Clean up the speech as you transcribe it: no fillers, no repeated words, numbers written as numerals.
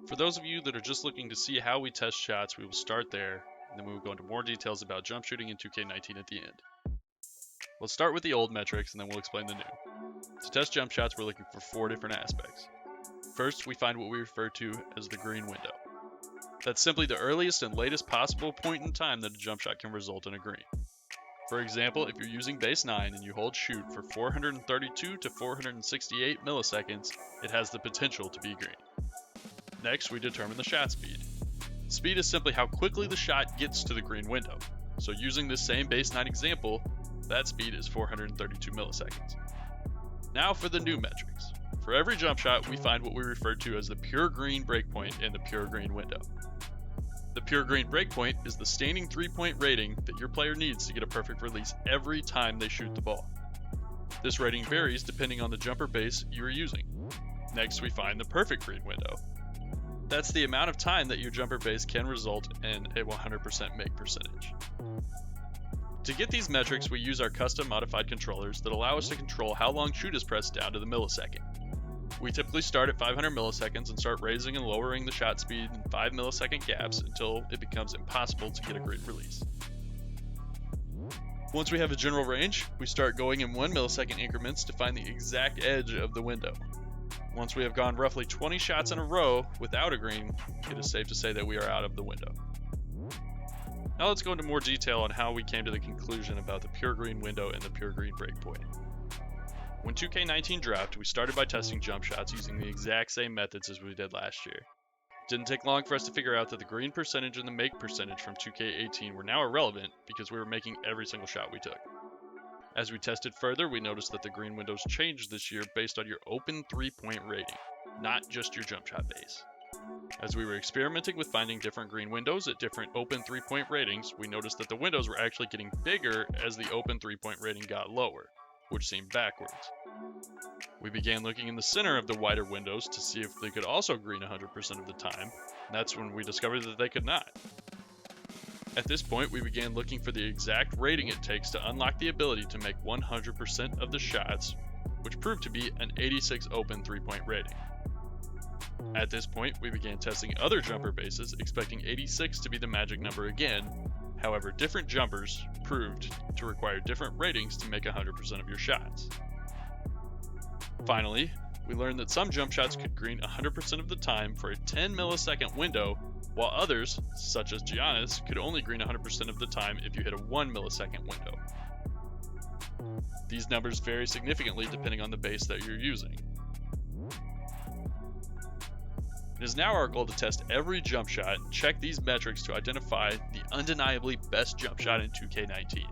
For those of you that are just looking to see how we test shots, we will start there, and then we will go into more details about jump shooting in 2K19 at the end. Let's start with the old metrics, and then we'll explain the new. To test jump shots, we're looking for 4 different aspects. First, we find what we refer to as the green window. That's simply the earliest and latest possible point in time that a jump shot can result in a green. For example, if you're using base 9 and you hold shoot for 432 to 468 milliseconds, it has the potential to be green. Next, we determine the shot speed. Speed is simply how quickly the shot gets to the green window. So using this same base 9 example, that speed is 432 milliseconds. Now for the new metrics. For every jump shot, we find what we refer to as the pure green breakpoint and the pure green window. The pure green breakpoint is the standing 3-point rating that your player needs to get a perfect release every time they shoot the ball. This rating varies depending on the jumper base you are using. Next, we find the perfect green window. That's the amount of time that your jumper base can result in a 100% make percentage. To get these metrics, we use our custom modified controllers that allow us to control how long shoot is pressed down to the millisecond. We typically start at 500 milliseconds and start raising and lowering the shot speed in 5 millisecond gaps until it becomes impossible to get a great release. Once we have a general range, we start going in 1 millisecond increments to find the exact edge of the window. Once we have gone roughly 20 shots in a row without a green, it is safe to say that we are out of the window. Now let's go into more detail on how we came to the conclusion about the pure green window and the pure green breakpoint. When 2K19 dropped, we started by testing jump shots using the exact same methods as we did last year. It didn't take long for us to figure out that the green percentage and the make percentage from 2K18 were now irrelevant because we were making every single shot we took. As we tested further, we noticed that the green windows changed this year based on your open 3-point rating, not just your jump shot base. As we were experimenting with finding different green windows at different open 3-point ratings, we noticed that the windows were actually getting bigger as the open 3-point rating got lower, which seemed backwards. We began looking in the center of the wider windows to see if they could also green 100% of the time, and that's when we discovered that they could not. At this point, we began looking for the exact rating it takes to unlock the ability to make 100% of the shots, which proved to be an 86 open 3-point rating. At this point, we began testing other jumper bases, expecting 86 to be the magic number again. However, different jumpers proved to require different ratings to make 100% of your shots. Finally, we learned that some jump shots could green 100% of the time for a 10 millisecond window, while others, such as Giannis, could only green 100% of the time if you hit a 1 millisecond window. These numbers vary significantly depending on the base that you're using. It is now our goal to test every jump shot and check these metrics to identify the undeniably best jump shot in 2K19.